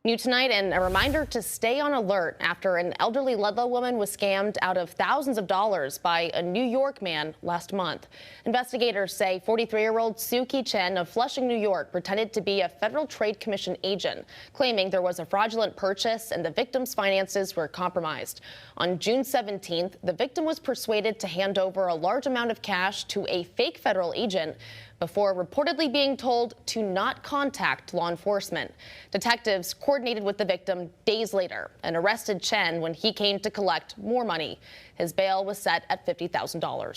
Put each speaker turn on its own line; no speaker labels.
New tonight, and a reminder to stay on alert after an elderly Ludlow woman was scammed out of thousands of dollars by a New York man last month. Investigators say 43-year-old Suki Chen of Flushing, New York, pretended to be a Federal Trade Commission agent, claiming there was a fraudulent purchase and the victim's finances were compromised. On June 17th, the victim was persuaded to hand over a large amount of cash to a fake federal agent before reportedly being told to not contact law enforcement. Detectives coordinated with the victim days later and arrested Chen when he came to collect more money. His bail was set at $50,000.